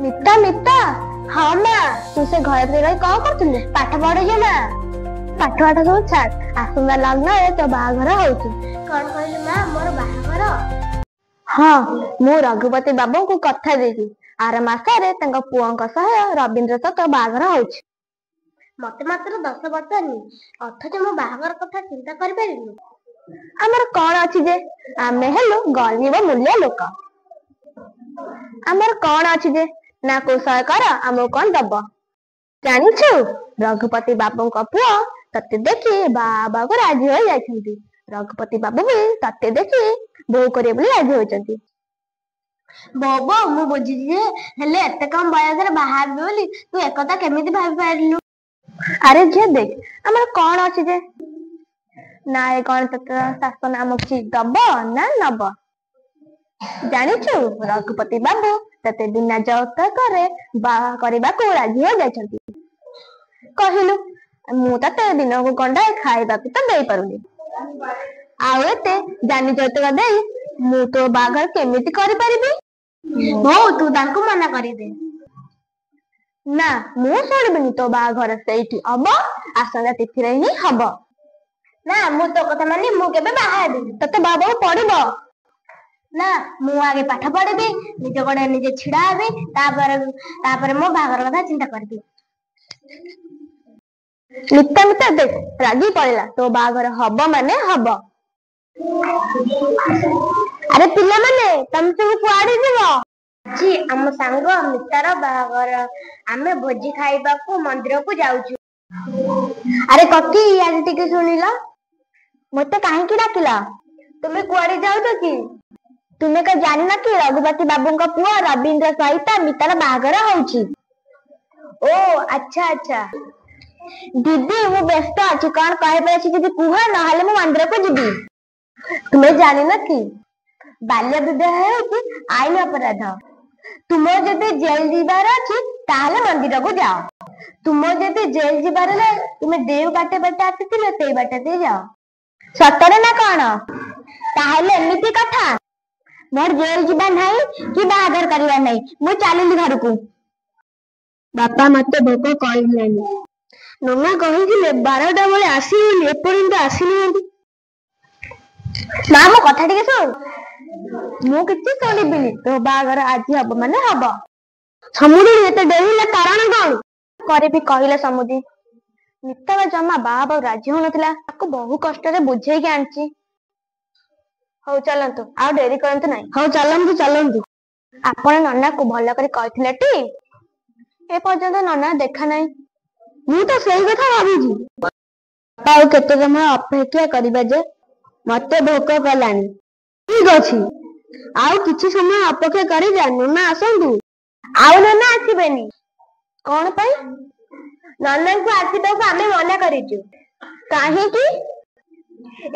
मिता मिता हाँ माँ तू से घर रही कौन कर पाठ पढ़े ना पाठ पाठ सब छाड़ आसंता लग्न तो बाहाघर होउची कौन कहली माँ मोर बाहाघर हाँ मु रघुपति बाबू को कथा देगी आर मासरे तंग पुओंक सह रवींद्र सहित बाहाघर होउची मते मात्र 10 वर्ष नी अथच मो बाहाघर कथा चिंता करि परिनु हमर कोन अछि जे आमे हेलो गरीब मूल्य लोक हमर कोन अछि जे ना को सरकार हमो कोन दब जानिछु रघुपति बाबू को पुओ तते देखि बाबा को राजी हो जाइछंती रघुपति बाबू भी तते देखि बो करे बोली राजी होइछंती बोबो मु बुझी जे हेले एते कम बयस रे बाहा बोली तू एकता केमिति भाबी पारलु अरे जे देख हमर कोन अछि जे ना ए गणतंत्र शासन आमक ची दब ना नब जानिछु रघुपति बाबू तते बिना जौतक करे बाहा करबा को राजी हो जाइछंती कहिलु मु तते दिन को गंडा खाइबा को त देई पारुनी आउ एते जानि जौतक देई मु तो बाघर केमिति करि परिबी हो तू तांको मना करि दे ना मु सोडबिनी तो बाघर सेठी अब आसंदा तिथि रे ही हबो ना मु तो कथा मानी मु केबे बाहा देबी तते बाबा पड़िबो ना मु आगे पाठ पढ़बी निज गड़े निजे छिड़ा हेबी तापर मो बाहाघर कथा चिंता करबी मिता मिता देख रागी पड़ेला तो बाहाघर हबो माने हबो अरे पिला माने तम सब कुआडी जीवो जी हम सांग मितार बाहाघर आमे भोजी खाइबा को मंदिर को जाउछु अरे ककी आज टिके सुनिला मते काहे की डाकिला तुमे कुआडी जाउछ की तुमे का जानि ना कि रघुपति बाबू का पुआ रवींद्र सहित मितार बाहाघर होउची ओ अच्छा अच्छा दीदी मु व्यस्त अछि कोन कहे पे अछि जदी कुह न हाले मु मंदिर को जिबी तुमे जानि ना कि बाल्य विवाह होउची आईन अपराध तुमो जदी जेल जीवार अछि ताले मंदिर को जाओ तुमो जदी जेल जीवार ले तुमे देव बाटे बाटे आतिथिले तेई बाटे दे जाओ सतरे ना कोन ताले एमिति कथा मोर जेल जीवा नाही कि बाहाघर करबा नाही मु चालिली घर को बापा मते भोक कइलानी नन्ना कहिथिले 12टा बेले आसीनी एपर्यंत आसीनी मां मो कथा टिके सुन मु किछि सुनिबिनी तो बाहाघर आजि हब माने हब समुदी एते डेहिला कारण कोन करे भी कहिला समुदी मित्तर जमा बाबा राजी होनथिला ताको बहु कष्ट रे बुझेई के आनची हो चलंतु आ डेरी करंतु नाही हो चलंतु चलंतु आपण नन्ना को भल करी कहिथिले टी ए पर्यंत नन्ना देखा नाही मु तो सही कथा भाबीजी आउ केते समय अपेक्षा करिबा जे मते भोक कलानी ठीक अछि आउ किछि समय अपेक्षा करी जा नन्ना आसंतु आउ नन्ना आसीबेनी कोन पई नन्ना को आसीबा को आमे मना करिजु काहे की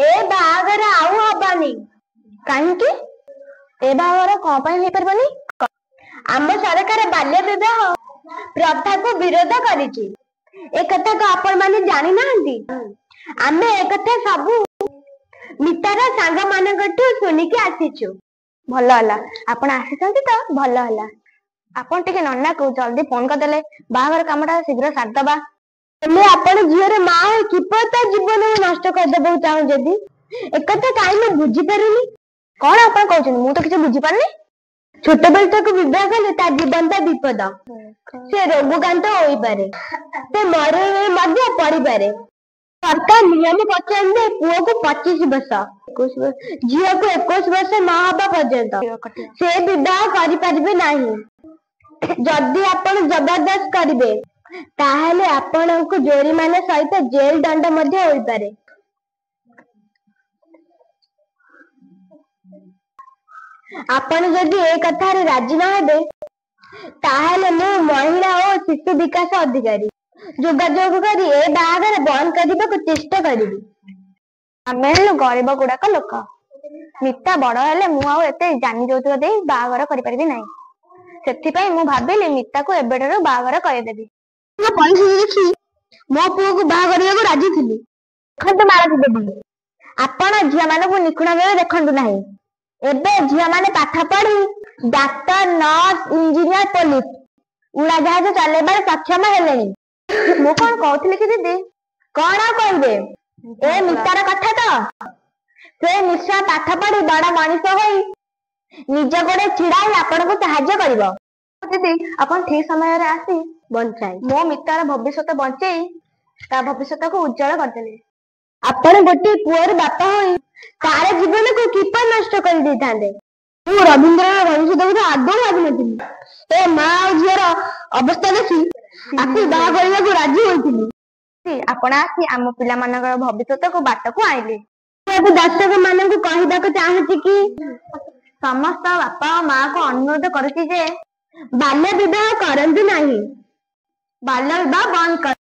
ए बाहाघर आउ हबानी काहे की ए बाहाघर को पई हे परबनी आम सरकार बाल्य विवाह प्रथा को विरोध करिछि ए कथा को आपण माने जानि नाहंती आमे ए कथा सब मितार सांग मानकठु सुनि के आसीछु भलो हला आपण आसीछंती त भलो हला आपण टिके नन्ना को जल्दी फोन कर देले बाहाघर कामटा शीघ्र साथ दबा ले आपण झियर मां है किपता जीवन नष्ट कर देबो चाहू जदी एक कथा काई मैं बुझी पारुनी कोन आपण कहउछन मु तो किछ बुझी पारनी छोट बेल तक विवाह कले ता जीवन ता विपद से रोगकांत होई पारे से मरे मध्य पड़ी पारे सरकार नियम पचन दे पुओ को 25 वर्ष 21 वर्ष झियो को 21 वर्ष मां हबा पर्यंत से विवाह करि परिबे नाही जदी आपण जबरदस्त करिवे ताहले आपण को जोरीमाने सहित जेल दंड मध्ये होई पारे आपण जदी ए कथा रे राजी न हेबे ताहले मु महिला और शिशु विकास अधिकारी जोगाजोग करी ए बाहाघर बंद करबा को चेष्टा करिबी आमे हेलो गरीब गुडाक लोक मिता बड़ हेले मु आ एते जानि जोतक देई बाहाघर करि परिबी नाही सेति पई मु भाबिले मिता को एबेडरो बाहाघर करि देबी मो परिस्थिति देखि मो पुओ को बाहाघर को राजी थिली खंत मारती देबी आपण झिया माने को निखुणा बेले देखंतु नाही एबे झिया माने पाठ पढ़ी डाक्टर नर्स इंजीनियर पुलिस ଉଡାଜାହାଜ ଚଲେଇବାରେ ସକ୍ଷମ ହେଲେଣି। ମୁଁ କଣ କହୁଥିଲି କି ଦିଦି? କଣ ଆଉ କହିବେ? ଏ ମିତାର କଥା ତ। ସେ ନିଶ୍ଚୟ ପାଠ ପଢି ବଡ ମଣିଷ ହୋଇ ନିଜ ଗୋଡେ ଛିଡା ହୋଇ ଆପଣଙ୍କୁ ସାହାଯ୍ୟ କରିବ। ଦିଦି ଆପଣ ଠିକ ସମୟରେ ଆସି ମୋ ମିତାର ଭବିଷ୍ୟତ ବଞ୍ଚେଇ ତା ଭବିଷ୍ୟତକୁ ଉଜ୍ଜଳ କରିଦେଲେ। ଆପଣ ଗୋଟିଏ ପୁଅର ବାପା ହୋଇ ତାର ଜୀବନକୁ କିପରି ନଷ୍ଟ କରିଦେଇଥାନ୍ତେ? ମୁଁ ରବୀନ୍ଦ୍ରର ଭବିଷ୍ୟତ କଥା ଆଦୌ ଭାବିନଥିଲି। ଏ ମା ଆଉ ଝିଅର ଅବସ୍ଥା ଦେଖି ଆକୁ ବାହା କରିବାକୁ ରାଜି ହୋଇଥିଲି। ଆପଣ ଆସି ଆମ ପିଲାମାନଙ୍କର ଭବିଷ୍ୟତକୁ ବାଟକୁ ଆଣିଲେ। ମୁଁ ଦର୍ଶକ ମାନଙ୍କୁ କହିବାକୁ ଚାହୁଁଛି କି ସମସ୍ତ ବାପା ଓ ମା କୁ ଅନୁରୋଧ କରୁଛି ଯେ ବାଲ୍ୟ ବିବାହ କରନ୍ତୁ ନାହିଁ। ବାଲ୍ୟ ବିବାହ ବନ୍ଦ କର।